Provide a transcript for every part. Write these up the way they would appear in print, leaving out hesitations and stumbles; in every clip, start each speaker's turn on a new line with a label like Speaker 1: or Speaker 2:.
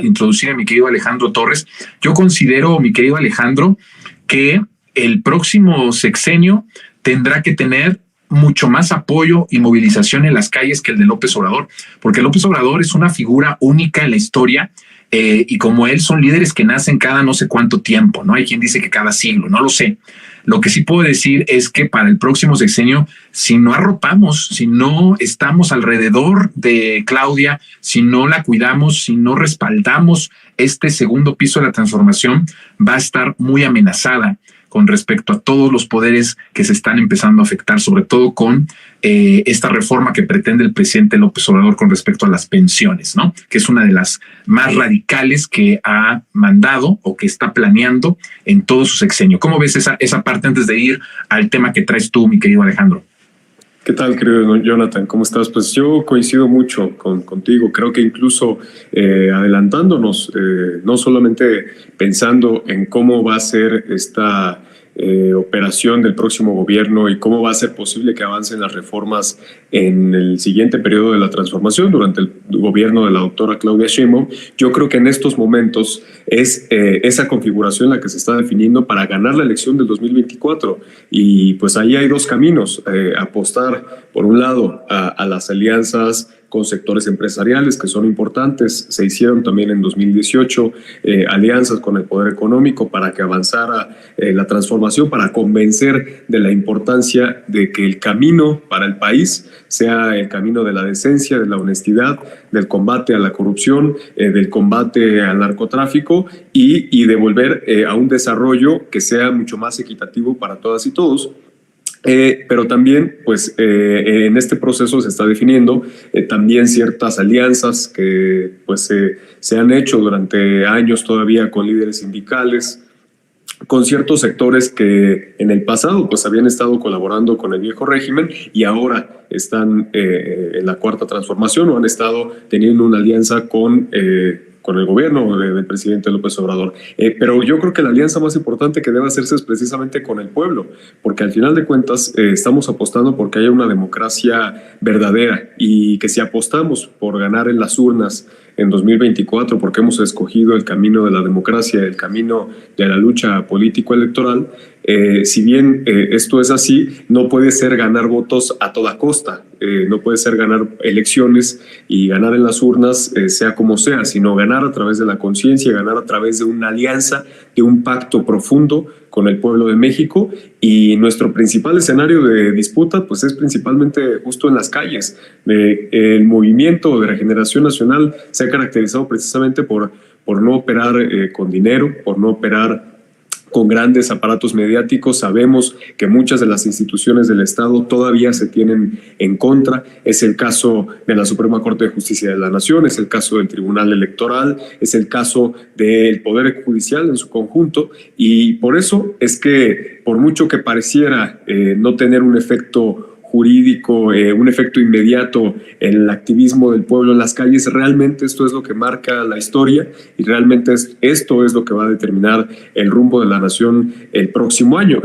Speaker 1: introducir a mi querido Alejandro Torres. Yo considero, mi querido Alejandro, que el próximo sexenio tendrá que tener mucho más apoyo y movilización en las calles que el de López Obrador, porque López Obrador es una figura única en la historia, y como él son líderes que nacen cada no sé cuánto tiempo, ¿no? Hay quien dice que cada siglo, no lo sé. Lo que sí puedo decir es que para el próximo sexenio, si no arropamos, si no estamos alrededor de Claudia, si no la cuidamos, si no respaldamos este segundo piso de la transformación, va a estar muy amenazada con respecto a todos los poderes que se están empezando a afectar, sobre todo con esta reforma que pretende el presidente López Obrador con respecto a las pensiones, ¿no? Que es una de las más radicales que ha mandado o que está planeando en todo su sexenio. ¿Cómo ves esa parte antes de ir al tema que traes tú, mi querido Alejandro?
Speaker 2: ¿Qué tal, querido Jonathan? ¿Cómo estás? Pues yo coincido mucho contigo. Creo que incluso adelantándonos, no solamente pensando en cómo va a ser esta operación del próximo gobierno y cómo va a ser posible que avancen las reformas en el siguiente periodo de la transformación durante el gobierno de la doctora Claudia Sheinbaum, yo creo que en estos momentos es esa configuración la que se está definiendo para ganar la elección del 2024. Y pues ahí hay dos caminos: apostar por un lado a las alianzas con sectores empresariales que son importantes. Se hicieron también en 2018 alianzas con el poder económico para que avanzara la transformación, para convencer de la importancia de que el camino para el país sea el camino de la decencia, de la honestidad, del combate a la corrupción, del combate al narcotráfico y de volver a un desarrollo que sea mucho más equitativo para todas y todos. Pero también, pues, en este proceso se está definiendo también ciertas alianzas que pues, se han hecho durante años todavía con líderes sindicales, con ciertos sectores que en el pasado pues, habían estado colaborando con el viejo régimen y ahora están en la cuarta transformación o han estado teniendo una alianza con el gobierno del presidente López Obrador. Pero yo creo que la alianza más importante que debe hacerse es precisamente con el pueblo, porque al final de cuentas estamos apostando porque haya una democracia verdadera y que si apostamos por ganar en las urnas en 2024, porque hemos escogido el camino de la democracia, el camino de la lucha político-electoral, si bien esto es así, no puede ser ganar votos a toda costa, no puede ser ganar elecciones y ganar en las urnas sea como sea, sino ganar a través de la conciencia, ganar a través de una alianza, de un pacto profundo con el pueblo de México. Y nuestro principal escenario de disputa pues es principalmente justo en las calles. El movimiento de regeneración nacional se ha caracterizado precisamente por no operar con dinero, por no operar con grandes aparatos mediáticos. Sabemos que muchas de las instituciones del Estado todavía se tienen en contra. Es el caso de la Suprema Corte de Justicia de la Nación, es el caso del Tribunal Electoral, es el caso del Poder Judicial en su conjunto, y por eso es que por mucho que pareciera no tener un efecto jurídico, un efecto inmediato en el activismo del pueblo en las calles, realmente esto es lo que marca la historia y realmente esto es lo que va a determinar el rumbo de la nación el próximo año,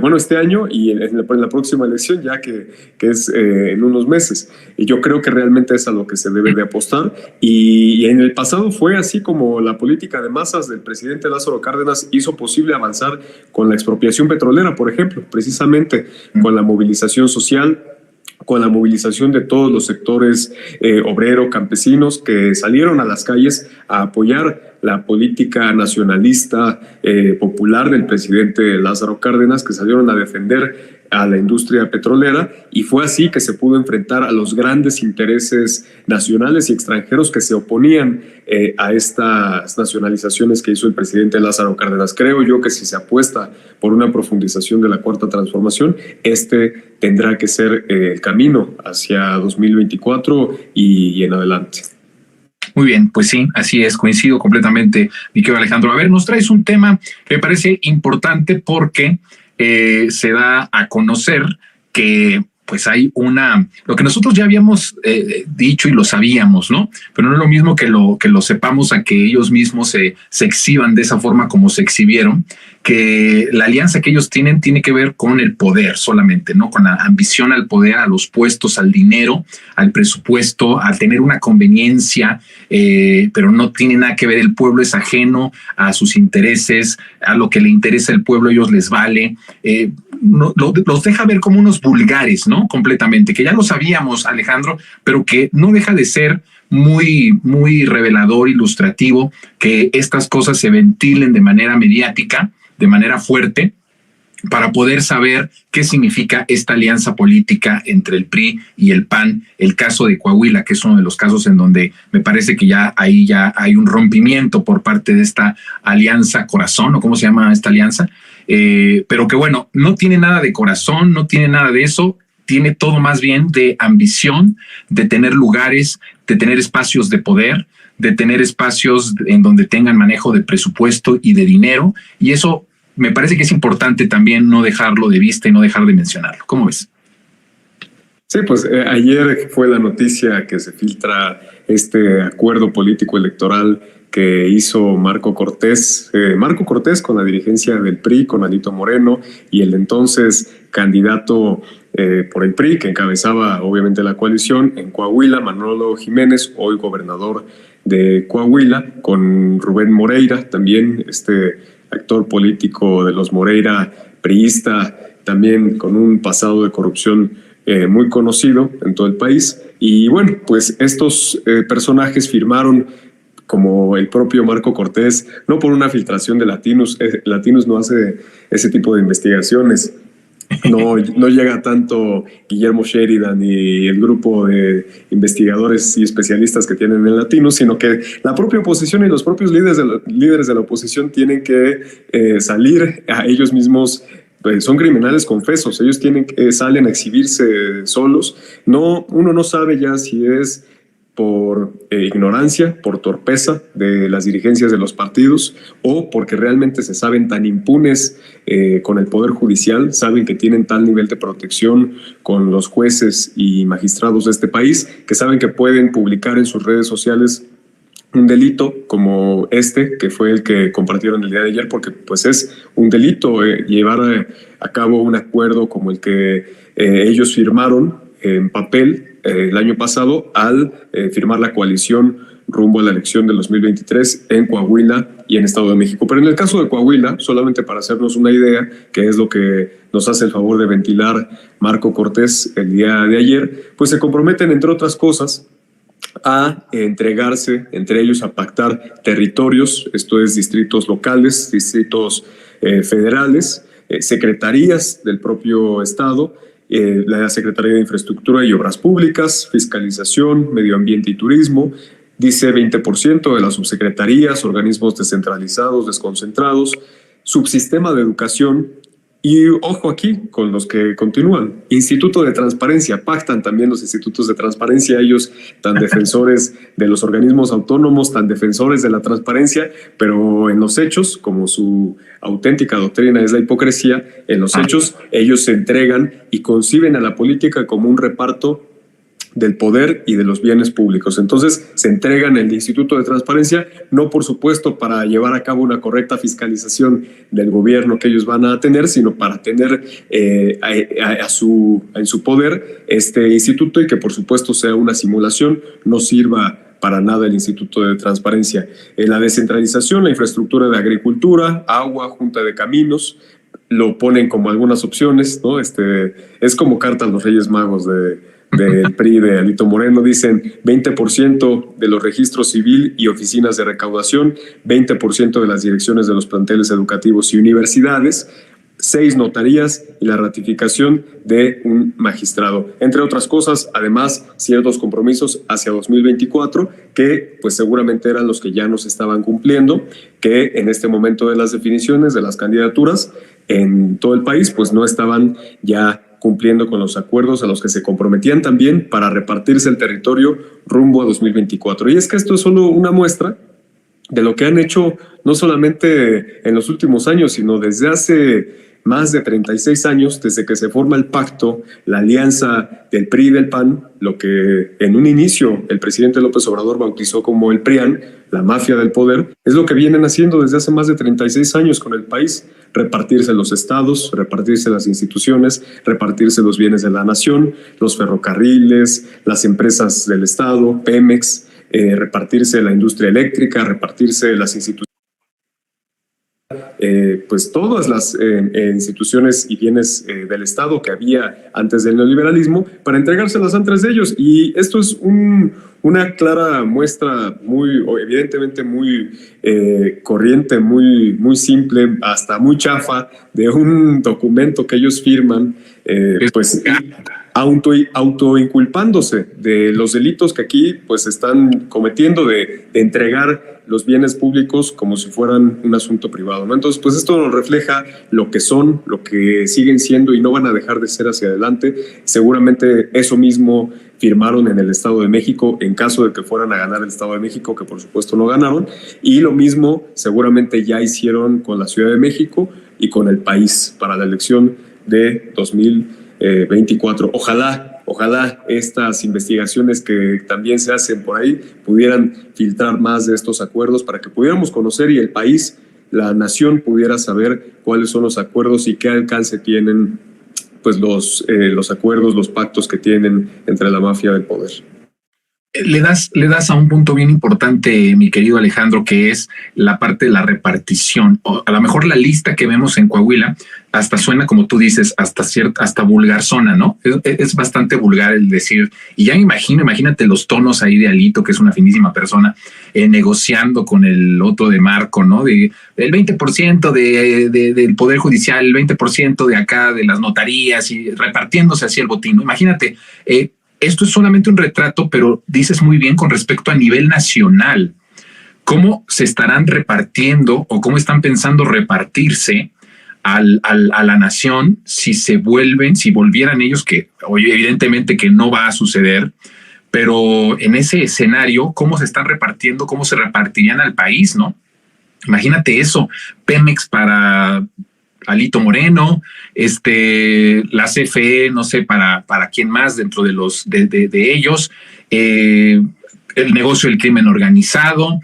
Speaker 2: bueno, este año y en la próxima elección, ya que es en unos meses. Y yo creo que realmente es a lo que se debe de apostar, y en el pasado fue así como la política de masas del presidente Lázaro Cárdenas hizo posible avanzar con la expropiación petrolera, por ejemplo, precisamente con la movilización social, con la movilización de todos los sectores obrero, campesinos que salieron a las calles a apoyar la política nacionalista popular del presidente Lázaro Cárdenas, que salieron a defender a la industria petrolera, y fue así que se pudo enfrentar a los grandes intereses nacionales y extranjeros que se oponían a estas nacionalizaciones que hizo el presidente Lázaro Cárdenas. Creo yo que si se apuesta por una profundización de la cuarta transformación, este tendrá que ser el camino hacia 2024 y en adelante.
Speaker 1: Muy bien, pues sí, así es, coincido completamente, mi querido Alejandro. A ver, nos traes un tema que me parece importante porque se da a conocer que pues hay lo que nosotros ya habíamos dicho y lo sabíamos, ¿no? Pero no es lo mismo que lo sepamos a que ellos mismos se exhiban de esa forma como se exhibieron, que la alianza que ellos tienen tiene que ver con el poder solamente, ¿no? Con la ambición al poder, a los puestos, al dinero, al presupuesto, al tener una conveniencia, pero no tiene nada que ver. El pueblo es ajeno a sus intereses, a lo que le interesa el pueblo, ellos les vale. Los deja ver como unos vulgares, ¿no? Completamente, que ya lo sabíamos, Alejandro, pero que no deja de ser muy, muy revelador, ilustrativo, que estas cosas se ventilen de manera mediática, de manera fuerte, para poder saber qué significa esta alianza política entre el PRI y el PAN. El caso de Coahuila, que es uno de los casos en donde me parece que ya hay un rompimiento por parte de esta alianza corazón, o cómo se llama esta alianza, pero que bueno, no tiene nada de corazón, no tiene nada de eso, tiene todo más bien de ambición, de tener lugares, de tener espacios de poder, de tener espacios en donde tengan manejo de presupuesto y de dinero, y eso me parece que es importante también no dejarlo de vista y no dejar de mencionarlo. ¿Cómo ves?
Speaker 2: Sí, pues ayer fue la noticia que se filtra este acuerdo político electoral que hizo Marco Cortés con la dirigencia del PRI, con Alito Moreno y el entonces candidato por el PRI, que encabezaba obviamente la coalición en Coahuila, Manolo Jiménez, hoy gobernador de Coahuila, con Rubén Moreira, también actor político de los Moreira, priista, también con un pasado de corrupción muy conocido en todo el país. Y bueno, pues estos personajes firmaron, como el propio Marco Cortés, no por una filtración de Latinus. Latinus no hace ese tipo de investigaciones. No llega tanto Guillermo Sheridan y el grupo de investigadores y especialistas que tienen en Latinus, sino que la propia oposición y los propios líderes de la oposición tienen que salir a ellos mismos. Pues son criminales confesos, ellos salen a exhibirse solos. Uno no sabe ya si es por ignorancia, por torpeza de las dirigencias de los partidos, o porque realmente se saben tan impunes con el Poder Judicial, saben que tienen tal nivel de protección con los jueces y magistrados de este país, que saben que pueden publicar en sus redes sociales un delito como que fue el que compartieron el día de ayer, porque pues es un delito llevar a cabo un acuerdo como el que ellos firmaron en papel el año pasado al firmar la coalición rumbo a la elección del 2023 en Coahuila y en Estado de México. Pero en el caso de Coahuila, solamente para hacernos una idea, que es lo que nos hace el favor de ventilar Marco Cortés el día de ayer, pues se comprometen, entre otras cosas, a entregarse entre ellos, a pactar territorios, esto es distritos locales, distritos federales, secretarías del propio Estado, la Secretaría de Infraestructura y Obras Públicas, Fiscalización, Medio Ambiente y Turismo, dice 20% de las subsecretarías, organismos descentralizados, desconcentrados, subsistema de educación. Y ojo aquí con los que continúan. Instituto de Transparencia, pactan también los institutos de transparencia, ellos tan defensores de los organismos autónomos, tan defensores de la transparencia, pero en los hechos, como su auténtica doctrina es la hipocresía, en los hechos ellos se entregan y conciben a la política como un reparto del poder y de los bienes públicos. Entonces se entregan el Instituto de Transparencia, no por supuesto para llevar a cabo una correcta fiscalización del gobierno que ellos van a tener, sino para tener en su poder este instituto y que por supuesto sea una simulación, no sirva para nada el Instituto de Transparencia. En la descentralización, la infraestructura de agricultura, agua, junta de caminos, lo ponen como algunas opciones, ¿no? Es como carta a los Reyes Magos del PRI de Alito Moreno. Dicen 20% de los registros civil y oficinas de recaudación, 20% de las direcciones de los planteles educativos y universidades, 6 notarías y la ratificación de un magistrado. Entre otras cosas, además, ciertos compromisos hacia 2024 que pues seguramente eran los que ya no se estaban cumpliendo, que en este momento de las definiciones de las candidaturas en todo el país pues no estaban ya cumpliendo con los acuerdos a los que se comprometían también para repartirse el territorio rumbo a 2024. Y es que esto es solo una muestra de lo que han hecho no solamente en los últimos años, sino desde hace más de 36 años desde que se forma el pacto, la alianza del PRI y del PAN, lo que en un inicio el presidente López Obrador bautizó como el PRIAN, la mafia del poder, es lo que vienen haciendo desde hace más de 36 años con el país: repartirse los estados, repartirse las instituciones, repartirse los bienes de la nación, los ferrocarriles, las empresas del estado, Pemex, repartirse la industria eléctrica, repartirse las instituciones. Pues todas las instituciones y bienes del Estado que había antes del neoliberalismo, para entregárselas antes de ellos. Y esto es una clara muestra, evidentemente muy corriente, muy simple, hasta muy chafa, de un documento que ellos firman, pues autoinculpándose de los delitos que aquí pues están cometiendo, de entregar los bienes públicos como si fueran un asunto privado, ¿no? Entonces, pues esto nos refleja lo que son, lo que siguen siendo y no van a dejar de ser hacia adelante. Seguramente eso mismo firmaron en el Estado de México en caso de que fueran a ganar el Estado de México, que por supuesto no ganaron, y lo mismo seguramente ya hicieron con la Ciudad de México y con el país para la elección de 2024. Ojalá estas investigaciones que también se hacen por ahí pudieran filtrar más de estos acuerdos para que pudiéramos conocer y el país, la nación, pudiera saber cuáles son los acuerdos y qué alcance tienen pues los acuerdos, los pactos que tienen entre la mafia del poder.
Speaker 1: Le das a un punto bien importante, mi querido Alejandro, que es la parte de la repartición. O a lo mejor la lista que vemos en Coahuila hasta suena, como tú dices, hasta vulgar zona, ¿no? Es bastante vulgar el decir, y ya imagínate los tonos ahí de Alito, que es una finísima persona, negociando con el otro de Marco, ¿no? De el 20% del Poder Judicial, el 20% de acá de las notarías, y repartiéndose así el botín, ¿no? Imagínate, esto es solamente un retrato, pero dices muy bien con respecto a nivel nacional. ¿Cómo se estarán repartiendo o cómo están pensando repartirse a la nación si volvieran ellos, que hoy evidentemente que no va a suceder, pero en ese escenario, cómo se están repartiendo, cómo se repartirían al país, ¿no? Imagínate eso, Pemex para Alito Moreno, la CFE, no sé para quién más dentro de ellos, el negocio del crimen organizado,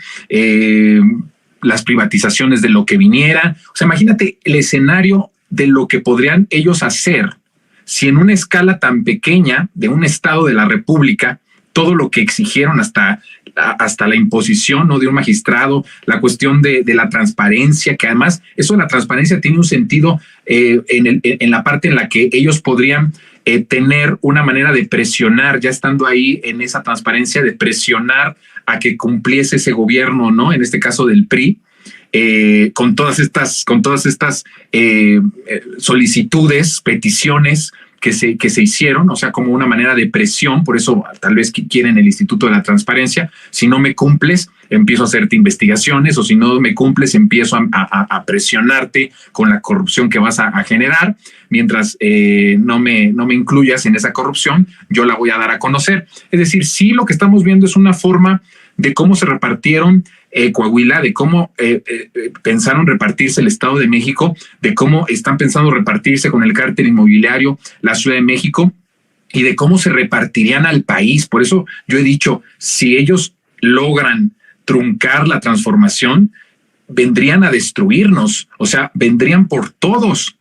Speaker 1: las privatizaciones de lo que viniera. O sea, imagínate el escenario de lo que podrían ellos hacer si en una escala tan pequeña de un estado de la República, todo lo que exigieron hasta la imposición, ¿no?, de un magistrado, la cuestión de la transparencia, que además eso de la transparencia tiene un sentido en la parte en la que ellos podrían tener una manera de presionar, ya estando ahí en esa transparencia, de presionar a que cumpliese ese gobierno, ¿no?, en este caso del PRI, con todas estas solicitudes, peticiones que se hicieron, o sea, como una manera de presión. Por eso tal vez quieren el Instituto de la Transparencia. Si no me cumples, empiezo a hacerte investigaciones, o si no me cumples, empiezo a presionarte con la corrupción que vas a generar. Mientras no me incluyas en esa corrupción, yo la voy a dar a conocer. Es decir, sí, lo que estamos viendo es una forma de cómo se repartieron Coahuila, de cómo pensaron repartirse el Estado de México, de cómo están pensando repartirse con el cártel inmobiliario la Ciudad de México, y de cómo se repartirían al país. Por eso yo he dicho, si ellos logran truncar la transformación, vendrían a destruirnos, o sea, vendrían por todos.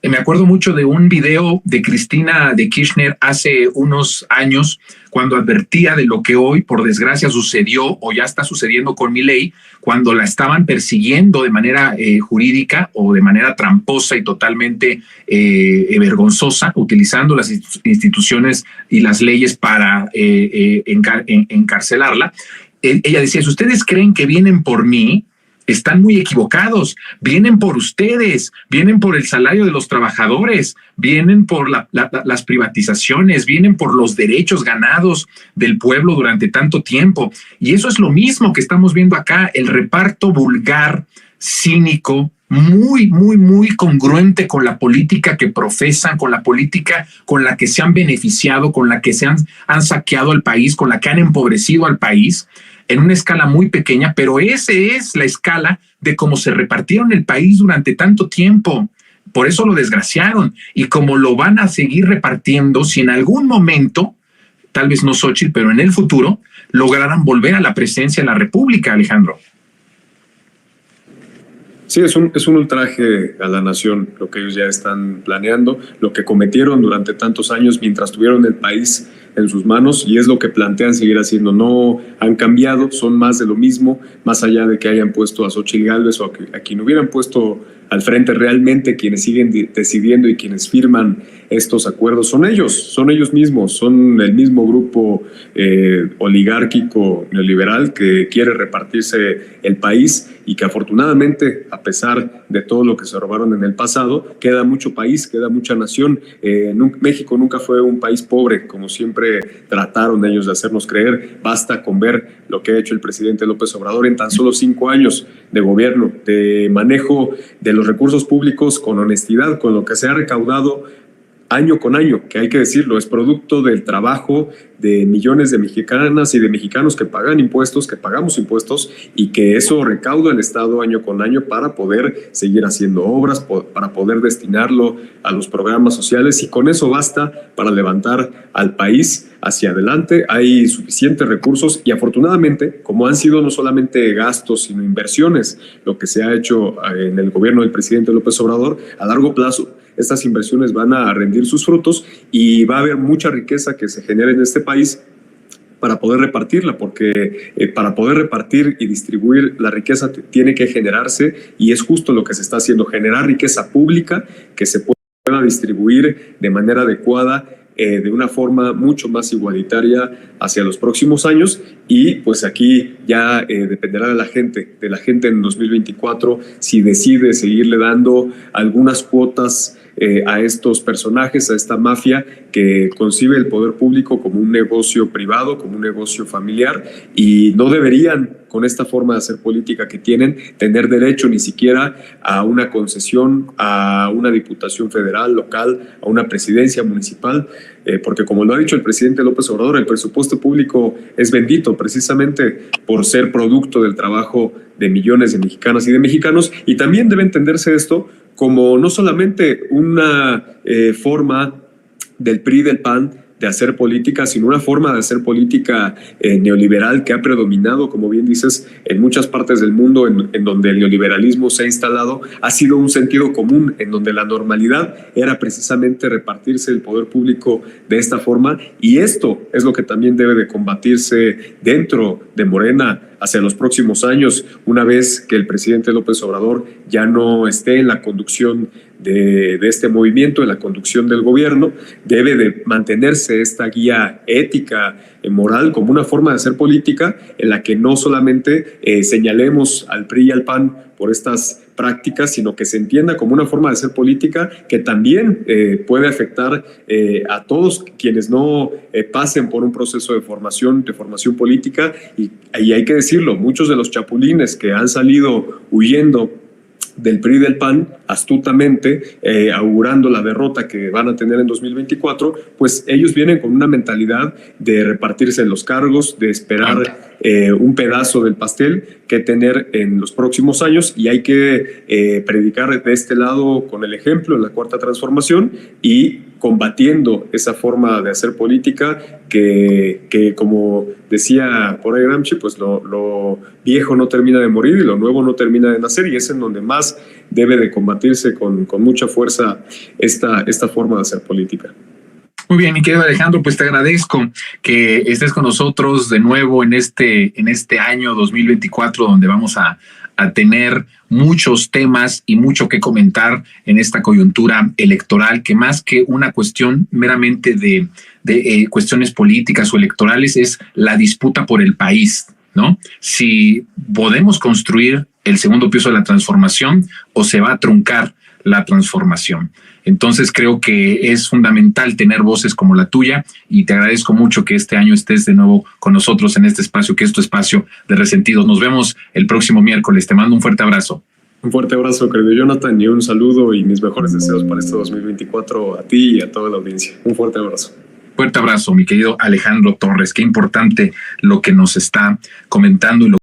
Speaker 1: Me acuerdo mucho de un video de Cristina de Kirchner hace unos años, cuando advertía de lo que hoy, por desgracia, sucedió o ya está sucediendo con Milei, cuando la estaban persiguiendo de manera jurídica o de manera tramposa y totalmente vergonzosa, utilizando las instituciones y las leyes para encarcelarla. Ella decía, si ustedes creen que vienen por mí, están muy equivocados. Vienen por ustedes, vienen por el salario de los trabajadores, vienen por las privatizaciones, vienen por los derechos ganados del pueblo durante tanto tiempo. Y eso es lo mismo que estamos viendo acá, el reparto vulgar, cínico, muy congruente con la política que profesan, con la política con la que se han beneficiado, con la que han saqueado al país, con la que han empobrecido al país, en una escala muy pequeña, pero esa es la escala de cómo se repartieron el país durante tanto tiempo. por eso lo desgraciaron. Y como lo van a seguir repartiendo, si en algún momento, tal vez no Xóchitl, pero en el futuro, lograran volver a la presidencia de la República, Alejandro.
Speaker 2: Sí, es un ultraje a la nación lo que ellos ya están planeando, lo que cometieron durante tantos años mientras tuvieron el país en sus manos, y es lo que plantean seguir haciendo. No han cambiado, son más de lo mismo, más allá de que hayan puesto a Xóchitl Gálvez o a quien hubieran puesto al frente. Realmente quienes siguen decidiendo y quienes firman estos acuerdos son ellos mismos, son el mismo grupo oligárquico neoliberal que quiere repartirse el país, y que afortunadamente, a pesar de todo lo que se robaron en el pasado, queda mucho país, queda mucha nación. México nunca fue un país pobre, como siempre trataron ellos de hacernos creer. Basta con ver lo que ha hecho el presidente López Obrador en tan solo 5 años de gobierno, de manejo de los recursos públicos con honestidad, con lo que se ha recaudado año con año, que hay que decirlo, es producto del trabajo de millones de mexicanas y de mexicanos que pagan impuestos, que pagamos impuestos, y que eso recauda el Estado año con año para poder seguir haciendo obras, para poder destinarlo a los programas sociales, y con eso basta para levantar al país hacia adelante. Hay suficientes recursos y afortunadamente, como han sido no solamente gastos, sino inversiones, lo que se ha hecho en el gobierno del presidente López Obrador, a largo plazo estas inversiones van a rendir sus frutos y va a haber mucha riqueza que se genere en este país para poder repartirla, porque para poder repartir y distribuir la riqueza tiene que generarse, y es justo lo que se está haciendo, generar riqueza pública que se pueda distribuir de manera adecuada, de una forma mucho más igualitaria hacia los próximos años. Y pues aquí ya dependerá de la gente en 2024 si decide seguirle dando algunas cuotas a estos personajes, a esta mafia que concibe el poder público como un negocio privado, como un negocio familiar, y no deberían, con esta forma de hacer política que tienen, tener derecho ni siquiera a una concesión, a una diputación federal, local, a una presidencia municipal, porque como lo ha dicho el presidente López Obrador, el presupuesto público es bendito precisamente por ser producto del trabajo de millones de mexicanas y de mexicanos, y también debe entenderse esto como no solamente una forma del PRI y del PAN de hacer política, sino una forma de hacer política neoliberal que ha predominado, como bien dices, en muchas partes del mundo en donde el neoliberalismo se ha instalado. Ha sido un sentido común en donde la normalidad era precisamente repartirse el poder público de esta forma, y esto es lo que también debe de combatirse dentro de Morena hacia los próximos años, una vez que el presidente López Obrador ya no esté en la conducción de este movimiento, en la conducción del gobierno. Debe de mantenerse esta guía ética, moral, como una forma de hacer política en la que no solamente señalemos al PRI y al PAN por estas prácticas, sino que se entienda como una forma de hacer política que también puede afectar a todos quienes no pasen por un proceso de formación política. Y hay que decirlo, muchos de los chapulines que han salido huyendo del PRI y del PAN, astutamente, augurando la derrota que van a tener en 2024, pues ellos vienen con una mentalidad de repartirse los cargos, de esperar un pedazo del pastel que tener en los próximos años, y hay que predicar de este lado con el ejemplo en la Cuarta Transformación y combatiendo esa forma de hacer política que como decía por ahí Gramsci, pues lo viejo no termina de morir y lo nuevo no termina de nacer, y es en donde más debe de combatirse con mucha fuerza esta forma de hacer política.
Speaker 1: Muy bien, mi querido Alejandro, pues te agradezco que estés con nosotros de nuevo en este año 2024, donde vamos a tener muchos temas y mucho que comentar en esta coyuntura electoral, que más que una cuestión meramente de cuestiones políticas o electorales, es la disputa por el país, ¿no? Si podemos construir el segundo piso de la transformación o se va a truncar la transformación. Entonces creo que es fundamental tener voces como la tuya, y te agradezco mucho que este año estés de nuevo con nosotros en este espacio, que es tu espacio de Resentidos. Nos vemos el próximo miércoles. Te mando un fuerte abrazo.
Speaker 2: Un fuerte abrazo, querido Jonathan, y un saludo y mis mejores deseos para este 2024 a ti y a toda la audiencia. Un fuerte abrazo.
Speaker 1: Fuerte abrazo, mi querido Alejandro Torres. Qué importante lo que nos está comentando y lo